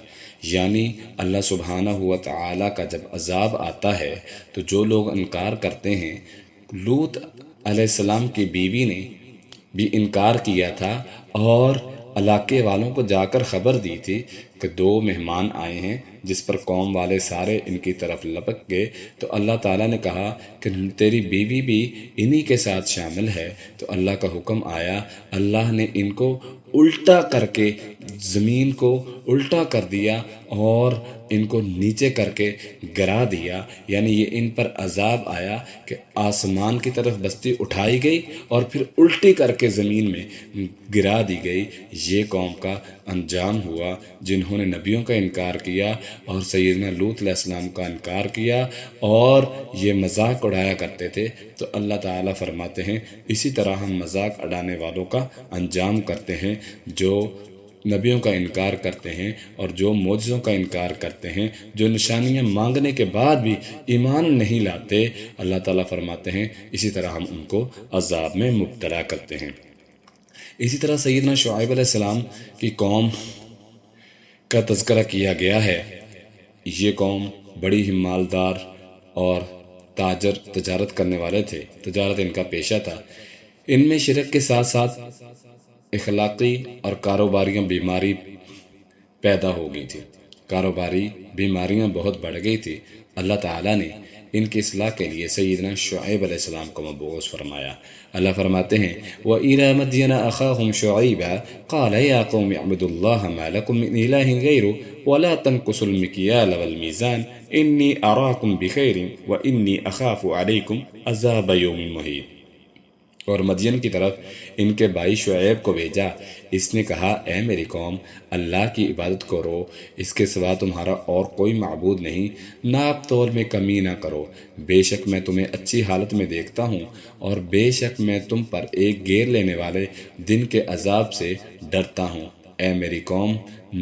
یعنی اللہ سبحانہ ہوا تعالیٰ کا جب عذاب آتا ہے تو جو لوگ انکار کرتے ہیں، لوط علیہ السلام کی بیوی نے بھی انکار کیا تھا اور علاقے والوں کو جا کر خبر دی تھی کہ 2 مہمان آئے ہیں، جس پر قوم والے سارے ان کی طرف لپک گئے، تو اللہ تعالیٰ نے کہا کہ تیری بیوی بھی انہی کے ساتھ شامل ہے، تو اللہ کا حکم آیا، اللہ نے ان کو الٹا کر کے زمین کو الٹا کر دیا اور ان کو نیچے کر کے گرا دیا، یعنی یہ ان پر عذاب آیا کہ آسمان کی طرف بستی اٹھائی گئی اور پھر الٹی کر کے زمین میں گرا دی گئی۔ یہ قوم کا انجام ہوا جنہوں نے نبیوں کا انکار کیا اور سیدنا لوط علیہ السلام کا انکار کیا اور یہ مذاق اڑایا کرتے تھے۔ تو اللہ تعالیٰ فرماتے ہیں اسی طرح ہم مذاق اڑانے والوں کا انجام کرتے ہیں، جو نبیوں کا انکار کرتے ہیں اور جو معجزوں کا انکار کرتے ہیں، جو نشانیاں مانگنے کے بعد بھی ایمان نہیں لاتے، اللہ تعالیٰ فرماتے ہیں اسی طرح ہم ان کو عذاب میں مبتلا کرتے ہیں۔ اسی طرح سیدنا شعیب علیہ السلام کی قوم کا تذکرہ کیا گیا ہے۔ یہ قوم بڑی ہی مالدار اور تاجر تجارت کرنے والے تھے، تجارت ان کا پیشہ تھا۔ ان میں شرک کے ساتھ ساتھ اخلاقی اور کاروباریاں بیماری پیدا ہو گئی تھی، کاروباری بیماریاں بہت بڑھ گئی تھی۔ اللہ تعالیٰ نے ان کی اصلاح کے لیے سیدنا شعیب علیہ السلام کو مبعوث فرمایا۔ اللہ فرماتے ہیں وَإِلَى مَدْيَنَ أَخَاهُمْ شُعَيْبًا قَالَ يَا قَوْمِ اعْبُدُوا اللَّهَ مَا لَكُم مِّنْ إِلَٰهٍ غَيْرُهُ وَلَا تَنقُصُوا الْمِكْيَالَ وَالْمِيزَانَ إِنِّي أَرَاكُمْ بِخَيْرٍ وَإِنِّي أَخَافُ عَلَيْكُمْ عَذَابَ يَوْمٍ مُحِيطٍ۔ اور مدین کی طرف ان کے بھائی شعیب کو بھیجا، اس نے کہا اے میری قوم، اللہ کی عبادت کرو، اس کے سوا تمہارا اور کوئی معبود نہیں، ناپ تول میں کمی نہ کرو، بے شک میں تمہیں اچھی حالت میں دیکھتا ہوں اور بے شک میں تم پر ایک گیر لینے والے دن کے عذاب سے ڈرتا ہوں۔ اے میری قوم،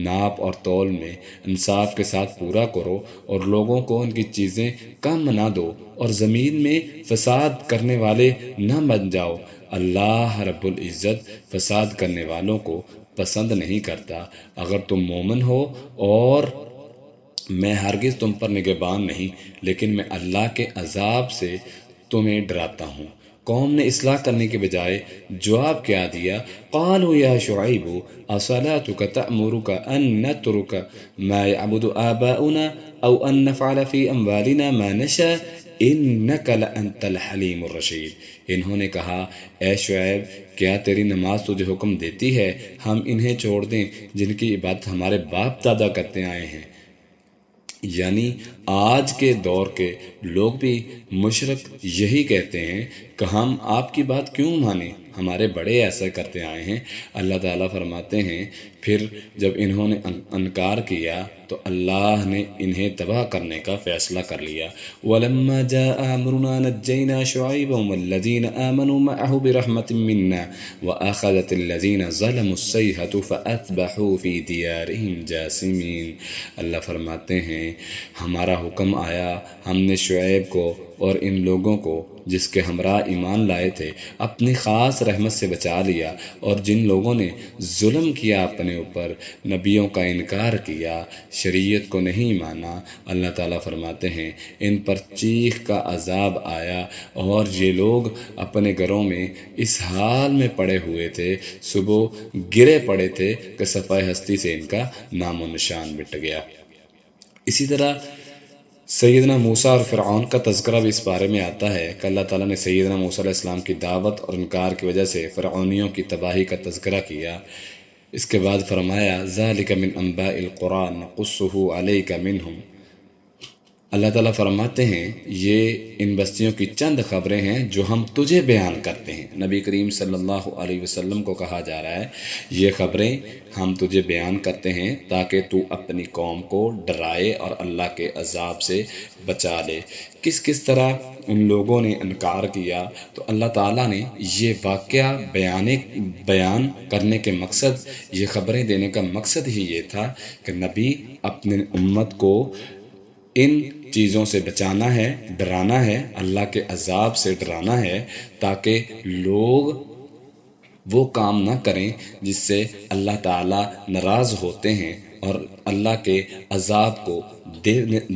ناپ اور تول میں انصاف کے ساتھ پورا کرو اور لوگوں کو ان کی چیزیں کم نہ دو اور زمین میں فساد کرنے والے نہ بن جاؤ، اللہ رب العزت فساد کرنے والوں کو پسند نہیں کرتا۔ اگر تم مومن ہو اور میں ہرگز تم پر نگہبان نہیں، لیکن میں اللہ کے عذاب سے تمہیں ڈراتا ہوں۔ قوم نے اصلاح کرنے کے بجائے جواب کیا دیا، قالوا یا شعیب اصلاتک تأمرک ان نترک ما یعبد آباؤنا او ان نفعل فی اموالنا ما نشاء انک لانت الحلیم الرشید۔ انہوں نے کہا اے شعیب، کیا تیری نماز تجھے حکم دیتی ہے ہم انہیں چھوڑ دیں جن کی عبادت ہمارے باپ دادا کرتے آئے ہیں؟ یعنی آج کے دور کے لوگ بھی مشرک یہی کہتے ہیں کہ ہم آپ کی بات کیوں مانیں، ہمارے بڑے ایسا کرتے آئے ہیں۔ اللہ تعالیٰ فرماتے ہیں پھر جب انہوں نے انکار کیا تو اللہ نے انہیں تباہ کرنے کا فیصلہ کر لیا۔ وَلَمَّا جَاءَ أَمْرُنَا نَجَّيْنَا شُعَيْبًا وَالَّذِينَ آمَنُوا مَعَهُ بِرَحْمَةٍ مِنَّا وَأَخَذَتِ الَّذِينَ ظَلَمُوا الصَّيْحَةُ فَأَصْبَحُوا فِي دِيَارِهِمْ جَاثِمِينَ۔ اللہ فرماتے ہیں ہمارا حکم آیا، ہم نے شعیب کو اور ان لوگوں کو جس کے ہمراہ ایمان لائے تھے اپنی خاص رحمت سے بچا لیا، اور جن لوگوں نے ظلم کیا اپنے اوپر، نبیوں کا انکار کیا، شریعت کو نہیں مانا، اللہ تعالیٰ فرماتے ہیں ان پر چیخ کا عذاب آیا اور یہ لوگ اپنے گھروں میں اس حال میں پڑے ہوئے تھے، صبح گرے پڑے تھے کہ صفحہ ہستی سے ان کا نام و نشان مٹ گیا۔ اسی طرح سیدنا موسیٰ اور فرعون کا تذکرہ بھی اس بارے میں آتا ہے کہ اللہ تعالیٰ نے سیدنا موسیٰ علیہ السلام کی دعوت اور انکار کی وجہ سے فرعونیوں کی تباہی کا تذکرہ کیا۔ اس کے بعد فرمایا ذالک من انباء القرآن نقصہ علیک منہم، اللہ تعالیٰ فرماتے ہیں یہ ان بستیوں کی چند خبریں ہیں جو ہم تجھے بیان کرتے ہیں۔ نبی کریم صلی اللہ علیہ وسلم کو کہا جا رہا ہے یہ خبریں ہم تجھے بیان کرتے ہیں تاکہ تو اپنی قوم کو ڈرائے اور اللہ کے عذاب سے بچا لے۔ کس کس طرح ان لوگوں نے انکار کیا، تو اللہ تعالیٰ نے یہ واقعہ بیان کرنے کے مقصد، یہ خبریں دینے کا مقصد ہی یہ تھا کہ نبی اپنے امت کو ان چیزوں سے بچانا ہے، ڈرانا ہے، اللہ کے عذاب سے ڈرانا ہے، تاکہ لوگ وہ کام نہ کریں جس سے اللہ تعالیٰ ناراض ہوتے ہیں اور اللہ کے عذاب کو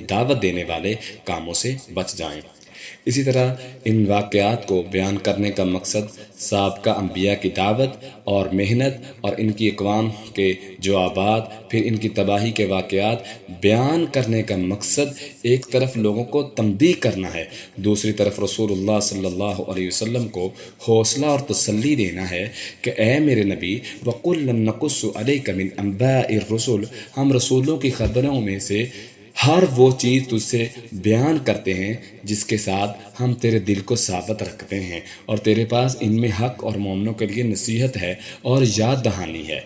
دعوت دینے والے کاموں سے بچ جائیں۔ اسی طرح ان واقعات کو بیان کرنے کا مقصد سابقہ انبیاء کی دعوت اور محنت اور ان کی اقوام کے جوابات، پھر ان کی تباہی کے واقعات بیان کرنے کا مقصد ایک طرف لوگوں کو تنبیہ کرنا ہے، دوسری طرف رسول اللہ صلی اللہ علیہ وسلم کو حوصلہ اور تسلی دینا ہے کہ اے میرے نبی وَقُلًا نَقُصُّ عَلَيْكَ مِنْ أَنْبَاءِ الرُّسُلِ، ہم رسولوں کی خبروں میں سے ہر وہ چیز تجھ سے بیان کرتے ہیں جس کے ساتھ ہم تیرے دل کو ثابت رکھتے ہیں، اور تیرے پاس ان میں حق اور مومنوں کے لیے نصیحت ہے اور یاد دہانی ہے۔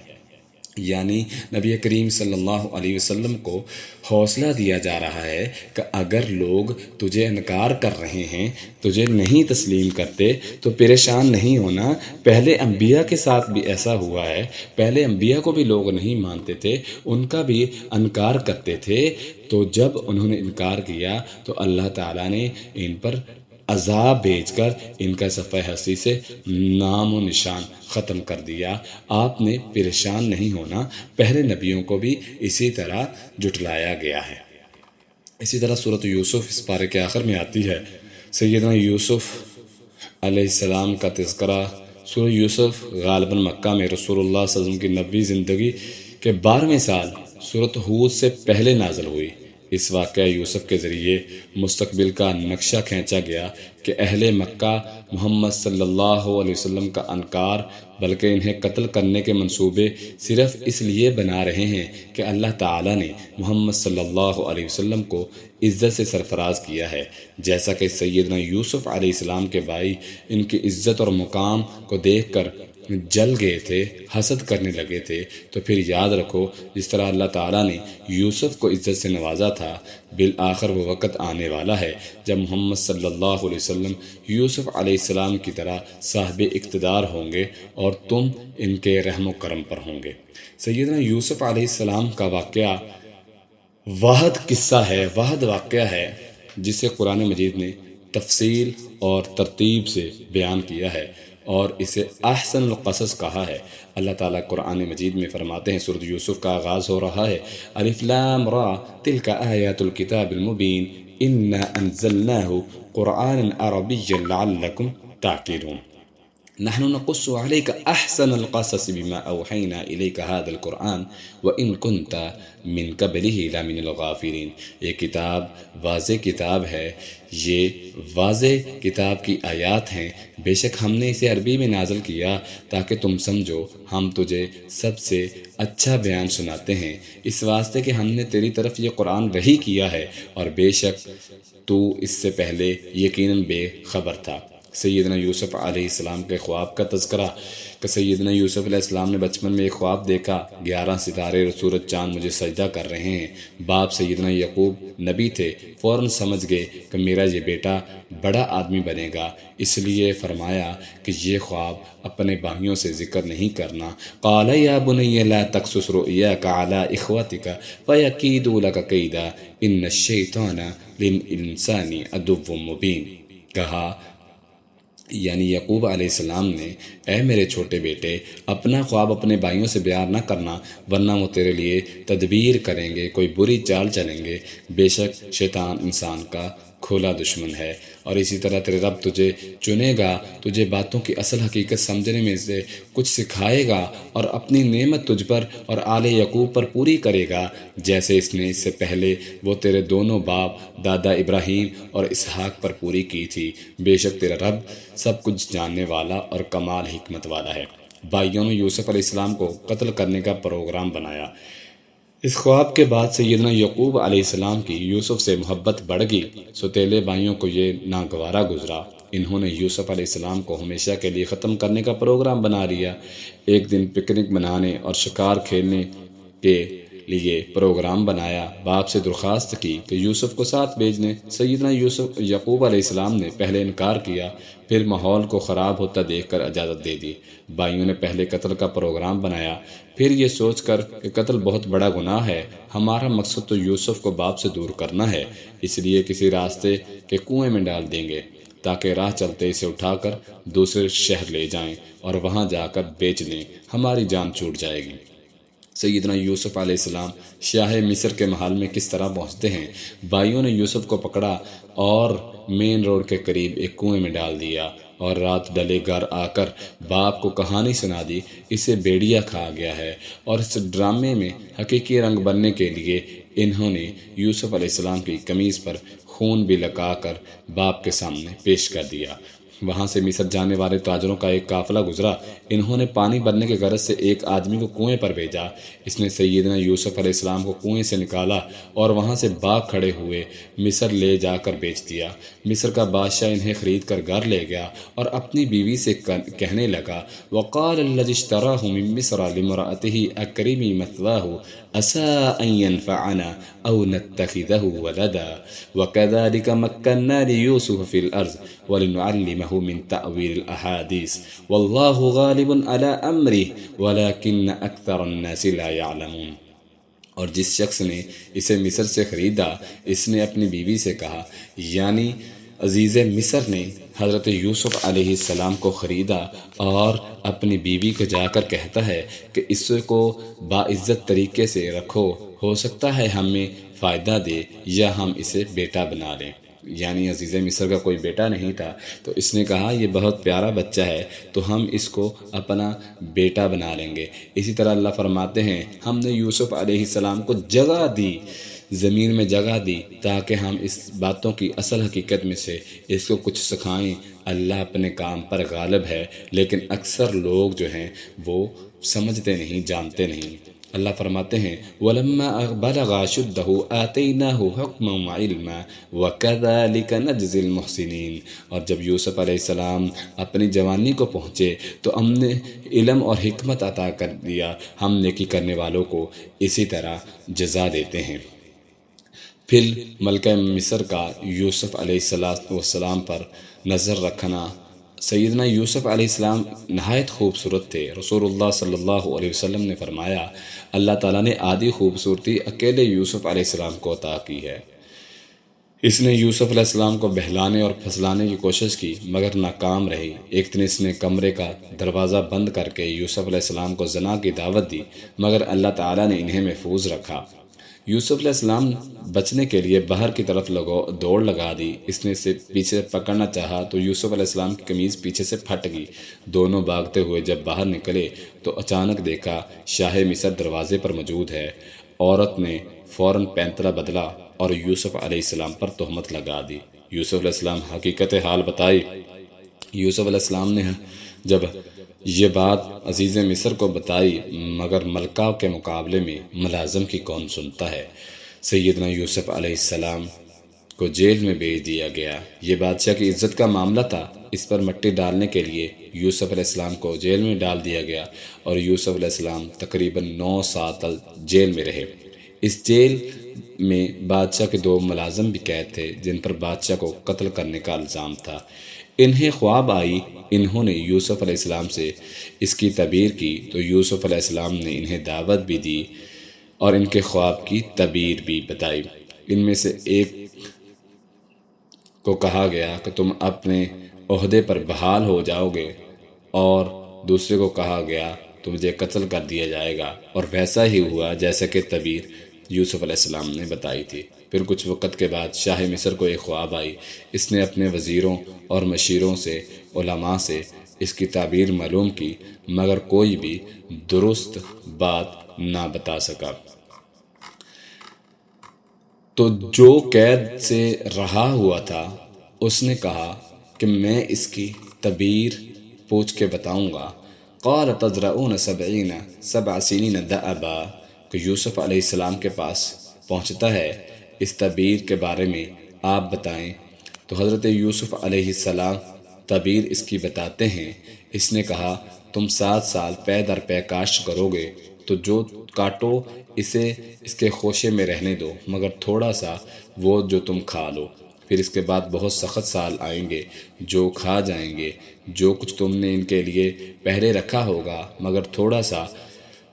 یعنی نبی کریم صلی اللہ علیہ وسلم کو حوصلہ دیا جا رہا ہے کہ اگر لوگ تجھے انکار کر رہے ہیں، تجھے نہیں تسلیم کرتے، تو پریشان نہیں ہونا۔ پہلے انبیاء کے ساتھ بھی ایسا ہوا ہے، پہلے انبیاء کو بھی لوگ نہیں مانتے تھے، ان کا بھی انکار کرتے تھے، تو جب انہوں نے انکار کیا تو اللہ تعالیٰ نے ان پر عذاب بھیج کر ان کا صفحہ ہستی سے نام و نشان ختم کر دیا۔ آپ نے پریشان نہیں ہونا، پہلے نبیوں کو بھی اسی طرح جھٹلایا گیا ہے۔ اسی طرح سورۃ یوسف اس پارے کے آخر میں آتی ہے۔ سیدنا یوسف علیہ السلام کا تذکرہ۔ سورۃ یوسف غالباً مکہ میں رسول اللہ صلی اللہ علیہ وسلم کی نبوی زندگی کے 12ویں سال سورۃ ہود سے پہلے نازل ہوئی۔ اس واقعہ یوسف کے ذریعے مستقبل کا نقشہ کھینچا گیا کہ اہل مکہ محمد صلی اللہ علیہ وسلم کا انکار بلکہ انہیں قتل کرنے کے منصوبے صرف اس لیے بنا رہے ہیں کہ اللہ تعالیٰ نے محمد صلی اللہ علیہ وسلم کو عزت سے سرفراز کیا ہے، جیسا کہ سیدنا یوسف علیہ السلام کے بھائی ان کی عزت اور مقام کو دیکھ کر جل گئے تھے، حسد کرنے لگے تھے۔ تو پھر یاد رکھو جس طرح اللہ تعالیٰ نے یوسف کو عزت سے نوازا تھا، بالآخر وہ وقت آنے والا ہے جب محمد صلی اللہ علیہ وسلم یوسف علیہ السلام کی طرح صاحب اقتدار ہوں گے اور تم ان کے رحم و کرم پر ہوں گے۔ سیدنا یوسف علیہ السلام کا واقعہ واحد قصہ ہے، واحد واقعہ ہے جسے قرآن مجید نے تفصیل اور ترتیب سے بیان کیا ہے اور اسے احسن القصص کہا ہے۔ اللہ تعالیٰ قرآن مجید میں فرماتے ہیں، سورۃ یوسف کا آغاز ہو رہا ہے الف لام را تلک آیات الکتاب المبین انا انزلناہ قرآنا عربیا لعلکم تعقلون نحن نقص عليك أحسن القصص بما أوحينا إليك هذا القرآن وإن كنت من قبله لمن الغافلين۔ یہ کتاب واضح کتاب ہے، یہ واضح کتاب کی آیات ہیں، بے شک ہم نے اسے عربی میں نازل کیا تاکہ تم سمجھو، ہم تجھے سب سے اچھا بیان سناتے ہیں، اس واسطے کہ ہم نے تیری طرف یہ قرآن وحی کیا ہے اور بے شک تو اس سے پہلے یقیناً بے خبر تھا۔ سیدنا یوسف علیہ السلام کے خواب کا تذکرہ کہ سیدنا یوسف علیہ السلام نے بچپن میں ایک خواب دیکھا، 11 ستارے اور سورج چاند مجھے سجدہ کر رہے ہیں۔ باپ سیدنا یعقوب نبی تھے، فوراً سمجھ گئے کہ میرا یہ بیٹا بڑا آدمی بنے گا، اس لیے فرمایا کہ یہ خواب اپنے بھائیوں سے ذکر نہیں کرنا۔ قال یا بنی لا تقصص رؤیاک علی اخوتک فیکیدوا لک کیدا ان الشیطان للانسان عدو مبین۔ کہا یعنی یعقوب علیہ السلام نے، اے میرے چھوٹے بیٹے، اپنا خواب اپنے بھائیوں سے بیان نہ کرنا ورنہ وہ تیرے لیے تدبیر کریں گے، کوئی بری چال چلیں گے، بے شک شیطان انسان کا کھلا دشمن ہے۔ اور اسی طرح تیرے رب تجھے چنے گا، تجھے باتوں کی اصل حقیقت سمجھنے میں سے کچھ سکھائے گا اور اپنی نعمت تجھ پر اور آل یعقوب پر پوری کرے گا، جیسے اس نے اس سے پہلے وہ تیرے دونوں باپ دادا ابراہیم اور اسحاق پر پوری کی تھی۔ بے شک تیرا رب سب کچھ جاننے والا اور کمال حکمت والا ہے۔ بھائیوں نے یوسف علیہ السلام کو قتل کرنے کا پروگرام بنایا۔ اس خواب کے بعد سیدنا یعقوب علیہ السلام کی یوسف سے محبت بڑھ گئی۔ سوتیلے بھائیوں کو یہ ناگوارا گزرا۔ انہوں نے یوسف علیہ السلام کو ہمیشہ کے لیے ختم کرنے کا پروگرام بنا لیا۔ ایک دن پکنک منانے اور شکار کھیلنے کے لیے پروگرام بنایا۔ باپ سے درخواست کی کہ یوسف کو ساتھ بھیج دیں۔ سیدنا یعقوب علیہ السلام نے پہلے انکار کیا، پھر ماحول کو خراب ہوتا دیکھ کر اجازت دے دی۔ بھائیوں نے پہلے قتل کا پروگرام بنایا، پھر یہ سوچ کر کہ قتل بہت بڑا گناہ ہے، ہمارا مقصد تو یوسف کو باپ سے دور کرنا ہے، اس لیے کسی راستے کے کنویں میں ڈال دیں گے تاکہ راہ چلتے اسے اٹھا کر دوسرے شہر لے جائیں اور وہاں جا کر بیچ دیں، ہماری جان چھوٹ جائے گی۔ سیدنا یوسف علیہ السلام شاہ مصر کے محل میں کس طرح پہنچتے ہیں؟ بھائیوں نے یوسف کو پکڑا اور مین روڈ کے قریب ایک کنویں میں ڈال دیا اور رات ڈلے گھر آ کر باپ کو کہانی سنا دی، اسے بیڑیا کھا گیا ہے۔ اور اس ڈرامے میں حقیقی رنگ بننے کے لیے انہوں نے یوسف علیہ السلام کی قمیض پر خون بھی لگا کر باپ کے سامنے پیش کر دیا۔ وہاں سے مصر جانے والے تاجروں کا ایک قافلہ گزرا۔ انہوں نے پانی بھرنے کے غرض سے ایک آدمی کو کنویں پر بھیجا۔ اس نے سیدنا یوسف علیہ السلام کو کنویں سے نکالا اور وہاں سے باغ کھڑے ہوئے مصر لے جا کر بیچ دیا۔ مصر کا بادشاہ انہیں خرید کر گھر لے گیا اور اپنی بیوی سے کہنے لگا، وقال الذی اشتراہ من مصر لامرأته اکرمی مثواہ عسى ان ينفعنا او نتخذه ولدا وكذلك مكنا ليوسف في الارض ولنعلمه من تأویل الاحادیث واللہ غالب على امره ولكن اکثر الناس لا يعلمون۔ اور جس شخص نے اسے مصر سے خریدا، اس نے اپنی بیوی سے کہا، یعنی عزیز مصر نے حضرت یوسف علیہ السلام کو خریدا اور اپنی بیوی کو جا کر کہتا ہے کہ اس کو باعزت طریقے سے رکھو، ہو سکتا ہے ہمیں فائدہ دے یا ہم اسے بیٹا بنا لیں۔ یعنی عزیز مصر کا کوئی بیٹا نہیں تھا، تو اس نے کہا یہ بہت پیارا بچہ ہے تو ہم اس کو اپنا بیٹا بنا لیں گے۔ اسی طرح اللہ فرماتے ہیں، ہم نے یوسف علیہ السلام کو جگہ دی، زمین میں جگہ دی تاکہ ہم اس باتوں کی اصل حقیقت میں سے اس کو کچھ سکھائیں۔ اللہ اپنے کام پر غالب ہے، لیکن اکثر لوگ جو ہیں وہ سمجھتے نہیں، جانتے نہیں۔ اللہ فرماتے ہیں وَلَمَّا بَلَغَ أَشُدَّهُ آتَيْنَاهُ حُكْمًا وَعِلْمًا وَكَذَلِكَ نَجْزِي الْمُحْسِنِينَ۔ اور جب یوسف علیہ السلام اپنی جوانی کو پہنچے تو ہم نے علم اور حکمت عطا کر دیا، ہم نیکی کرنے والوں کو اسی طرح جزا دیتے ہیں۔ پھر ملکہ مصر کا یوسف علیہ السلام پر نظر رکھنا۔ سیدنا یوسف علیہ السلام نہایت خوبصورت تھے۔ رسول اللہ صلی اللہ علیہ وسلم نے فرمایا، اللہ تعالیٰ نے آدھی خوبصورتی اکیلے یوسف علیہ السلام کو عطا کی ہے۔ اس نے یوسف علیہ السلام کو بہلانے اور پھسلانے کی کوشش کی مگر ناکام رہی۔ ایک دن اس نے کمرے کا دروازہ بند کر کے یوسف علیہ السلام کو زنا کی دعوت دی مگر اللہ تعالیٰ نے انہیں محفوظ رکھا۔ یوسف علیہ السلام بچنے کے لیے باہر کی طرف دوڑ لگا دی۔ اس نے اسے پیچھے پکڑنا چاہا تو یوسف علیہ السلام کی قمیض پیچھے سے پھٹ گئی۔ دونوں بھاگتے ہوئے جب باہر نکلے تو اچانک دیکھا شاہ مصر دروازے پر موجود ہے۔ عورت نے فوراً پینترا بدلا اور یوسف علیہ السلام پر تہمت لگا دی۔ یوسف علیہ السلام حقیقت حال بتائی۔ یوسف علیہ السلام نے جب یہ بات عزیز مصر کو بتائی مگر ملکہ کے مقابلے میں ملازم کی کون سنتا ہے۔ سیدنا یوسف علیہ السلام کو جیل میں بھیج دیا گیا۔ یہ بادشاہ کی عزت کا معاملہ تھا، اس پر مٹی ڈالنے کے لیے یوسف علیہ السلام کو جیل میں ڈال دیا گیا اور یوسف علیہ السلام تقریباً 9 سال جیل میں رہے۔ اس جیل میں بادشاہ کے 2 ملازم بھی قید تھے جن پر بادشاہ کو قتل کرنے کا الزام تھا۔ انہیں خواب آئی، انہوں نے یوسف علیہ السلام سے اس کی تعبیر کی تو یوسف علیہ السلام نے انہیں دعوت بھی دی اور ان کے خواب کی تعبیر بھی بتائی۔ ان میں سے ایک کو کہا گیا کہ تم اپنے عہدے پر بحال ہو جاؤ گے اور دوسرے کو کہا گیا تمہیں قتل کر دیا جائے گا، اور ویسا ہی ہوا جیسا کہ تعبیر یوسف علیہ السلام نے بتائی تھی۔ پھر کچھ وقت کے بعد شاہ مصر کو ایک خواب آئی۔ اس نے اپنے وزیروں اور مشیروں سے، علماء سے اس کی تعبیر معلوم کی مگر کوئی بھی درست بات نہ بتا سکا۔ تو جو قید سے رہا ہوا تھا اس نے کہا کہ میں اس کی تعبیر پوچھ کے بتاؤں گا۔ قال تزرعون سبع سنین دأبا، کہ یوسف علیہ السلام کے پاس پہنچتا ہے اس تعبیر کے بارے میں، آپ بتائیں۔ تو حضرت یوسف علیہ السلام تعبیر اس کی بتاتے ہیں۔ اس نے کہا تم 7 سال پے در پے کاشت کرو گے، تو جو کاٹو اسے اس کے خوشے میں رہنے دو، مگر تھوڑا سا وہ جو تم کھا لو۔ پھر اس کے بعد بہت سخت سال آئیں گے جو کھا جائیں گے، جو کچھ تم نے ان کے لیے پہلے رکھا ہوگا، مگر تھوڑا سا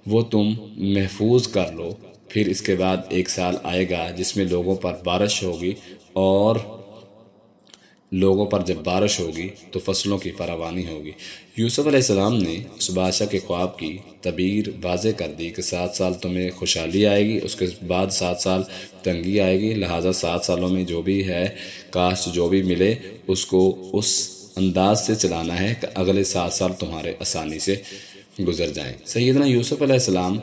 وہ تم محفوظ کر لو۔ پھر اس کے بعد 1 سال آئے گا جس میں لوگوں پر بارش ہوگی، اور لوگوں پر جب بارش ہوگی تو فصلوں کی فراوانی ہوگی۔ یوسف علیہ السلام نے اس بادشاہ کے خواب کی تعبیر واضح کر دی کہ 7 سال تمہیں خوشحالی آئے گی، اس کے بعد 7 سال تنگی آئے گی، لہٰذا 7 سالوں میں جو بھی ہے کاشت جو بھی ملے اس کو اس انداز سے چلانا ہے کہ اگلے 7 سال تمہارے آسانی سے گزر جائیں۔ سیدنا یوسف علیہ السلام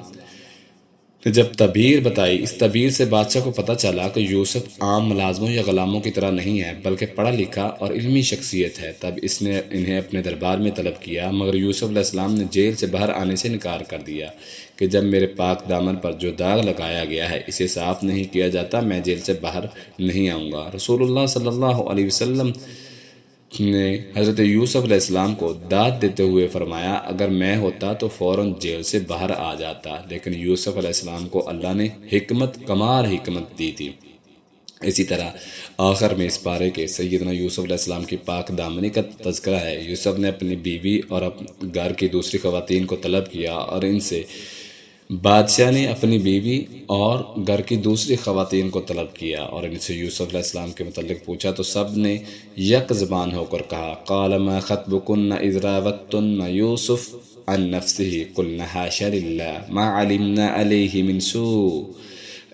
نے جب تعبیر بتائی، اس تعبیر سے بادشاہ کو پتہ چلا کہ یوسف عام ملازموں یا غلاموں کی طرح نہیں ہے، بلکہ پڑھا لکھا اور علمی شخصیت ہے۔ تب اس نے انہیں اپنے دربار میں طلب کیا، مگر یوسف علیہ السلام نے جیل سے باہر آنے سے انکار کر دیا کہ جب میرے پاک دامن پر جو داغ لگایا گیا ہے اسے صاف نہیں کیا جاتا، میں جیل سے باہر نہیں آؤں گا۔ رسول اللہ صلی اللہ علیہ وسلم نے حضرت یوسف علیہ السلام کو داد دیتے ہوئے فرمایا اگر میں ہوتا تو فوراً جیل سے باہر آ جاتا، لیکن یوسف علیہ السلام کو اللہ نے کمال حکمت دی تھی۔ اسی طرح آخر میں اس پارے کے سیدنا یوسف علیہ السلام کی پاک دامنی کا تذکرہ ہے۔ یوسف نے اپنی بیوی اور گھر کی دوسری خواتین کو طلب کیا، اور ان سے بادشاہ نے اپنی بیوی اور گھر کی دوسری خواتین کو طلب کیا اور ان سے یوسف علیہ السلام کے متعلق پوچھا، تو سب نے یک زبان ہو کر کہا قال ما خطبکن اذ راوتن یوسف عن نفسه قلنا حاشا للہ ما علمنا علیہ من سوء۔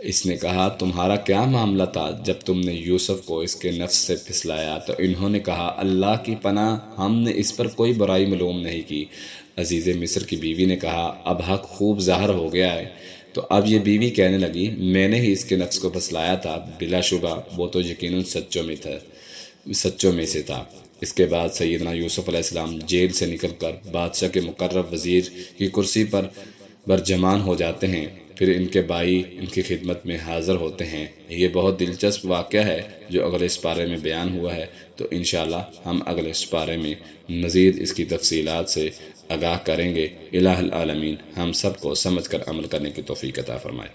اس نے کہا تمہارا کیا معاملہ تھا جب تم نے یوسف کو اس کے نفس سے پھسلایا؟ تو انہوں نے کہا اللہ کی پناہ، ہم نے اس پر کوئی برائی معلوم نہیں کی۔ عزیز مصر کی بیوی نے کہا اب حق خوب ظاہر ہو گیا ہے۔ تو اب یہ بیوی کہنے لگی میں نے ہی اس کے نفس کو پھسلایا تھا، بلا شبہ وہ تو یقیناً سچوں میں سے تھا۔ اس کے بعد سیدنا یوسف علیہ السلام جیل سے نکل کر بادشاہ کے مقرب وزیر کی کرسی پر برجمان ہو جاتے ہیں، پھر ان کے بھائی ان کی خدمت میں حاضر ہوتے ہیں۔ یہ بہت دلچسپ واقعہ ہے جو اگلے اس پارے میں بیان ہوا ہے، تو انشاءاللہ ہم اگلے اس پارے میں مزید اس کی تفصیلات سے آگاہ کریں گے۔ الہ العالمین ہم سب کو سمجھ کر عمل کرنے کی توفیق عطا فرمائے۔